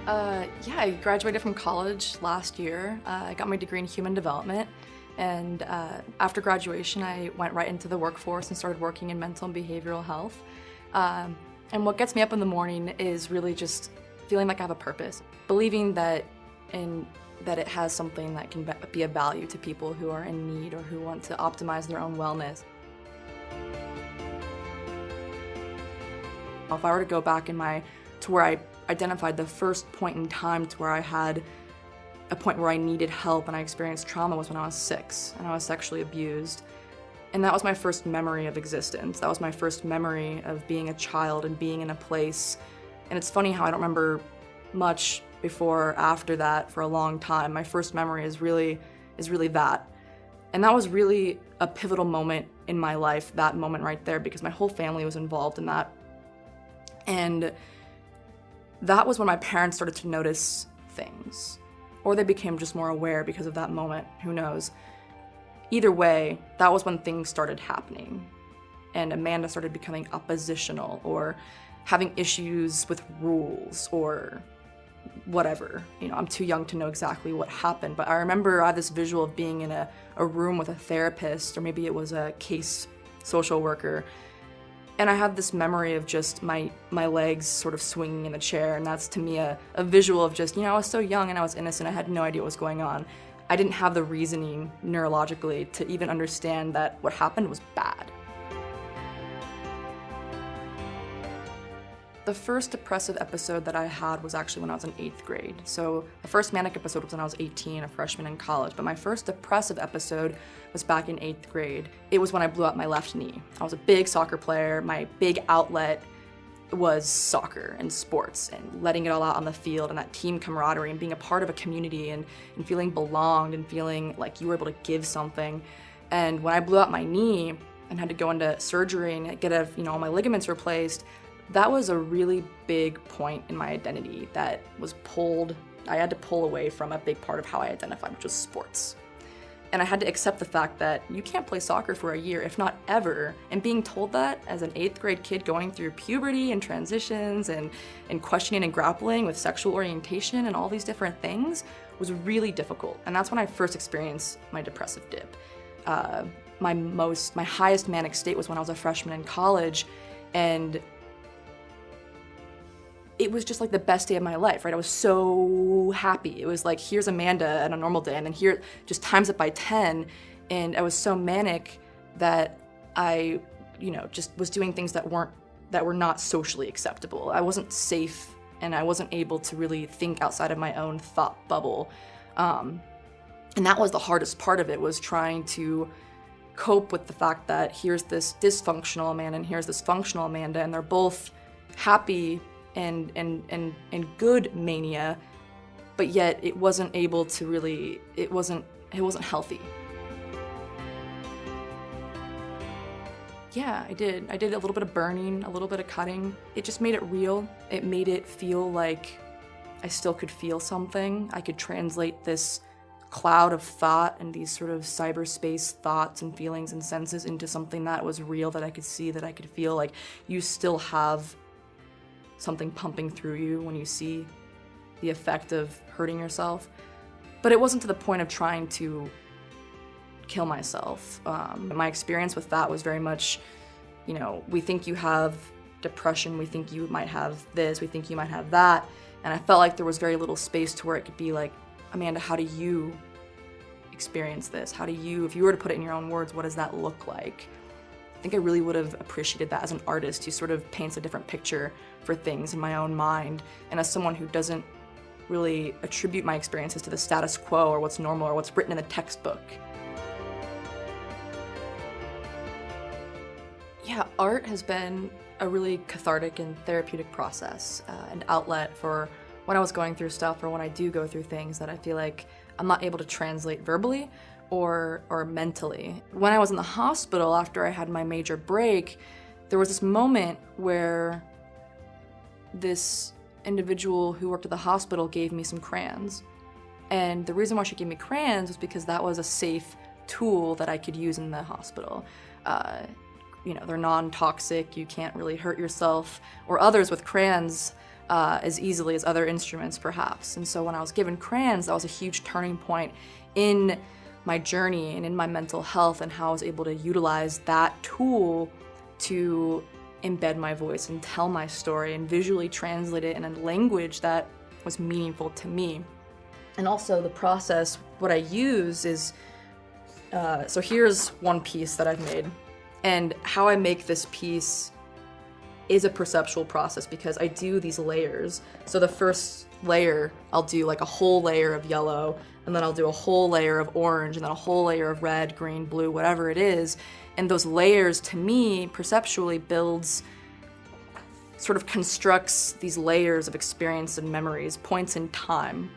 Yeah, I graduated from college last year. I got my degree in human development, and after graduation, I went right into the workforce and started working in mental and behavioral health. And what gets me up in the morning is really just feeling like I have a purpose, believing that that it has something that can be of value to people who are in need or who want to optimize their own wellness. If I were to go back to where I identified the first point in time to where I had a point where I needed help and I experienced trauma was when I was 6 and I was sexually abused. And that was my first memory of existence. That was my first memory of being a child and being in a place. And it's funny how I don't remember much before or after that for a long time. My first memory is really that. And that was really a pivotal moment in my life, that moment right there, because my whole family was involved in that. And that was when my parents started to notice things. Or they became just more aware because of that moment, who knows. Either way, that was when things started happening. And Amanda started becoming oppositional or having issues with rules or whatever. You know, I'm too young to know exactly what happened, but I remember I had this visual of being in a room with a therapist, or maybe it was a case social worker, and I had this memory of just my legs sort of swinging in the chair, and that's to me a visual of just, I was so young and I was innocent, I had no idea what was going on. I didn't have the reasoning neurologically to even understand that what happened was bad. The first depressive episode that I had was actually when I was in 8th grade. So the first manic episode was when I was 18, a freshman in college, but my first depressive episode was back in 8th grade. It was when I blew out my left knee. I was a big soccer player. My big outlet was soccer and sports and letting it all out on the field and that team camaraderie and being a part of a community and feeling belonged and feeling like you were able to give something. And when I blew out my knee and had to go into surgery and get all my ligaments replaced, that was a really big point in my identity that was I had to pull away from a big part of how I identified, which was sports. And I had to accept the fact that you can't play soccer for a year, if not ever. And being told that as an 8th grade kid going through puberty and transitions and questioning and grappling with sexual orientation and all these different things was really difficult. And that's when I first experienced my depressive dip. My highest manic state was when I was a freshman in college, and it was just like the best day of my life, right? I was so happy. It was like, here's Amanda on a normal day, and then here, just times it by 10, and I was so manic that I, just was doing things that were not socially acceptable. I wasn't safe, and I wasn't able to really think outside of my own thought bubble. And that was the hardest part of it, was trying to cope with the fact that here's this dysfunctional Amanda and here's this functional Amanda, and they're both happy and good mania, but yet it wasn't able to really, it wasn't healthy. Yeah, I did a little bit of burning, a little bit of cutting. It just made it real. It made it feel like I still could feel something. I could translate this cloud of thought and these sort of cyberspace thoughts and feelings and senses into something that was real, that I could see, that I could feel. Like, you still have something pumping through you when you see the effect of hurting yourself. But it wasn't to the point of trying to kill myself. My experience with that was very much, we think you have depression, we think you might have this, we think you might have that, and I felt like there was very little space to where it could be like, Amanda, how do you experience this? How do you, if you were to put it in your own words, what does that look like? I think I really would have appreciated that as an artist who sort of paints a different picture for things in my own mind, and as someone who doesn't really attribute my experiences to the status quo or what's normal or what's written in the textbook. Yeah, art has been a really cathartic and therapeutic process, an outlet for when I was going through stuff or when I do go through things that I feel like I'm not able to translate verbally or mentally. When I was in the hospital after I had my major break, there was this moment where this individual who worked at the hospital gave me some crayons. And the reason why she gave me crayons was because that was a safe tool that I could use in the hospital. They're non-toxic, you can't really hurt yourself or others with crayons as easily as other instruments, perhaps. And so when I was given crayons, that was a huge turning point in my journey and in my mental health, and how I was able to utilize that tool to embed my voice and tell my story and visually translate it in a language that was meaningful to me. And also the process, what I use is, so here's one piece that I've made. And how I make this piece is a perceptual process because I do these layers. So the first layer, I'll do like a whole layer of yellow, and then I'll do a whole layer of orange, and then a whole layer of red, green, blue, whatever it is. And those layers, to me, perceptually builds, sort of constructs these layers of experience and memories, points in time.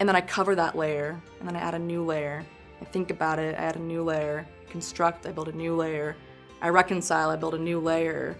And then I cover that layer, and then I add a new layer. I think about it, I add a new layer. Construct, I build a new layer. I reconcile, I build a new layer.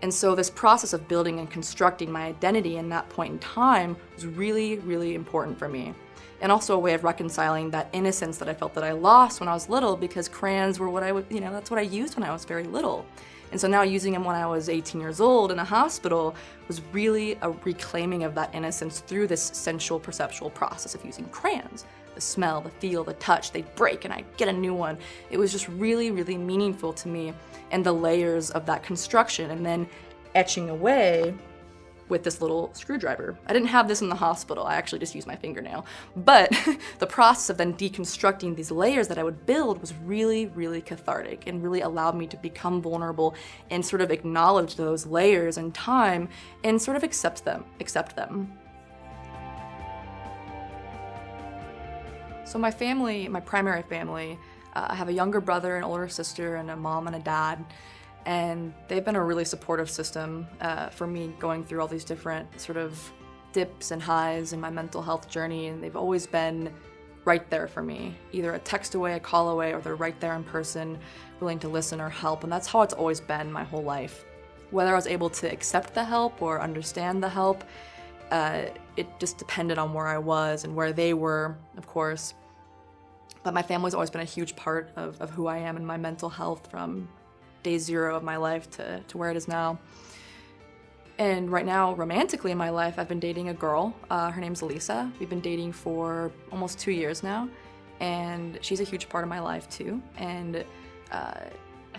And so this process of building and constructing my identity in that point in time was really, really important for me. And also a way of reconciling that innocence that I felt that I lost when I was little, because crayons were what I would, that's what I used when I was very little. And so now using them when I was 18 years old in a hospital was really a reclaiming of that innocence through this sensual perceptual process of using crayons. The smell, the feel, the touch, they break and I get a new one. It was just really, really meaningful to me, and the layers of that construction, and then etching away with this little screwdriver. I didn't have this in the hospital, I actually just used my fingernail. But the process of then deconstructing these layers that I would build was really, really cathartic, and really allowed me to become vulnerable and sort of acknowledge those layers in time and sort of accept them. So my family, my primary family, I have a younger brother, an older sister, and a mom and a dad. And they've been a really supportive system for me going through all these different sort of dips and highs in my mental health journey, and they've always been right there for me, either a text away, a call away, or they're right there in person, willing to listen or help, and that's how it's always been my whole life. Whether I was able to accept the help or understand the help, it just depended on where I was and where they were, of course. But my family's always been a huge part of who I am and my mental health from day zero of my life to where it is now. And right now, romantically in my life, I've been dating a girl. Her name's Elisa. We've been dating for almost 2 years now, and she's a huge part of my life too. And I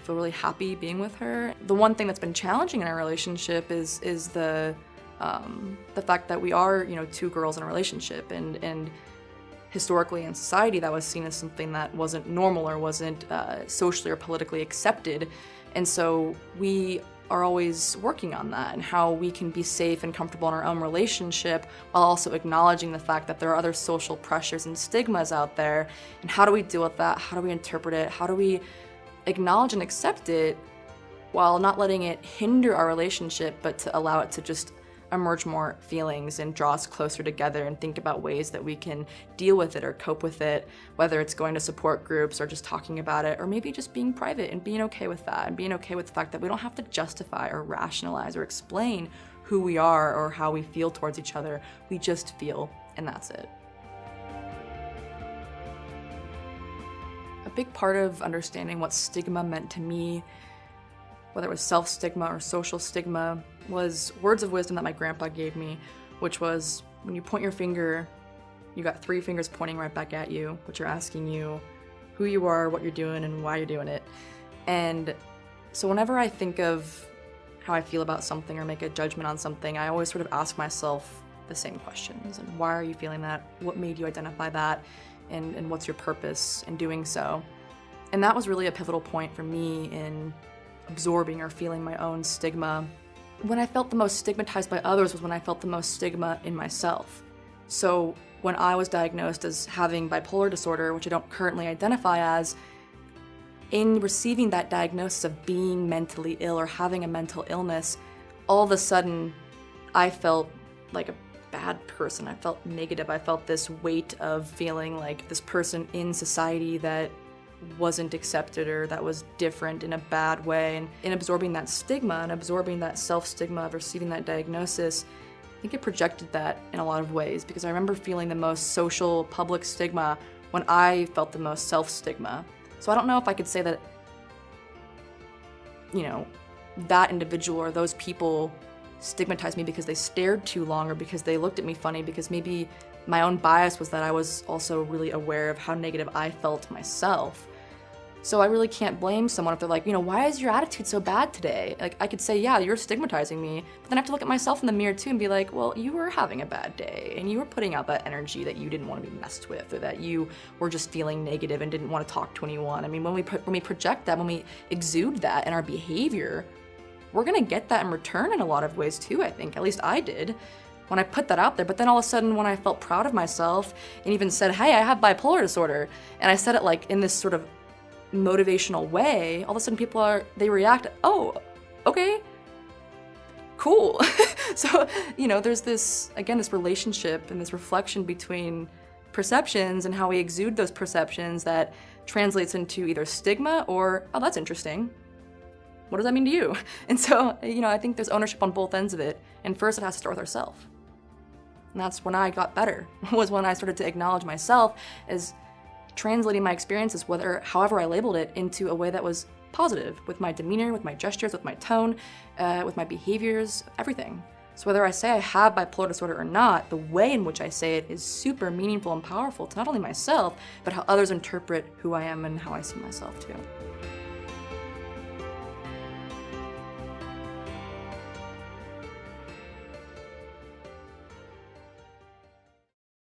feel really happy being with her. The one thing that's been challenging in our relationship is the fact that we are, two girls in a relationship, and historically in society that was seen as something that wasn't normal or wasn't socially or politically accepted. And so we are always working on that and how we can be safe and comfortable in our own relationship while also acknowledging the fact that there are other social pressures and stigmas out there. And how do we deal with that? How do we interpret it? How do we acknowledge and accept it while not letting it hinder our relationship, but to allow it to just emerge more feelings and draw us closer together and think about ways that we can deal with it or cope with it, whether it's going to support groups or just talking about it, or maybe just being private and being okay with that, and being okay with the fact that we don't have to justify or rationalize or explain who we are or how we feel towards each other. We just feel, and that's it. A big part of understanding what stigma meant to me, whether it was self-stigma or social stigma, was words of wisdom that my grandpa gave me, which was, when you point your finger, you got 3 fingers pointing right back at you, which are asking you who you are, what you're doing, and why you're doing it. And so whenever I think of how I feel about something or make a judgment on something, I always sort of ask myself the same questions. And why are you feeling that? What made you identify that? And what's your purpose in doing so? And that was really a pivotal point for me in absorbing or feeling my own stigma. When I felt the most stigmatized by others was when I felt the most stigma in myself. So when I was diagnosed as having bipolar disorder, which I don't currently identify as, in receiving that diagnosis of being mentally ill or having a mental illness, all of a sudden I felt like a bad person. I felt negative. I felt this weight of feeling like this person in society that wasn't accepted or that was different in a bad way. And in absorbing that stigma and absorbing that self-stigma of receiving that diagnosis, I think it projected that in a lot of ways, because I remember feeling the most social public stigma when I felt the most self-stigma. So I don't know if I could say that, that individual or those people stigmatized me because they stared too long or because they looked at me funny, because maybe my own bias was that I was also really aware of how negative I felt myself. So I really can't blame someone if they're like, why is your attitude so bad today? Like, I could say, yeah, you're stigmatizing me, but then I have to look at myself in the mirror too and be like, well, you were having a bad day and you were putting out that energy that you didn't want to be messed with, or that you were just feeling negative and didn't want to talk to anyone. I mean, when we project that, when we exude that in our behavior, we're gonna get that in return in a lot of ways too, I think. At least I did when I put that out there. But then all of a sudden, when I felt proud of myself and even said, hey, I have bipolar disorder, and I said it like in this sort of motivational way, all of a sudden they react, oh, okay, cool. So, there's this, again, this relationship and this reflection between perceptions and how we exude those perceptions that translates into either stigma or, oh, that's interesting. What does that mean to you? And so, I think there's ownership on both ends of it. And first it has to start with ourselves. And that's when I got better, was when I started to acknowledge myself as translating my experiences, however I labeled it, into a way that was positive, with my demeanor, with my gestures, with my tone, with my behaviors, everything. So whether I say I have bipolar disorder or not, the way in which I say it is super meaningful and powerful to not only myself, but how others interpret who I am and how I see myself too.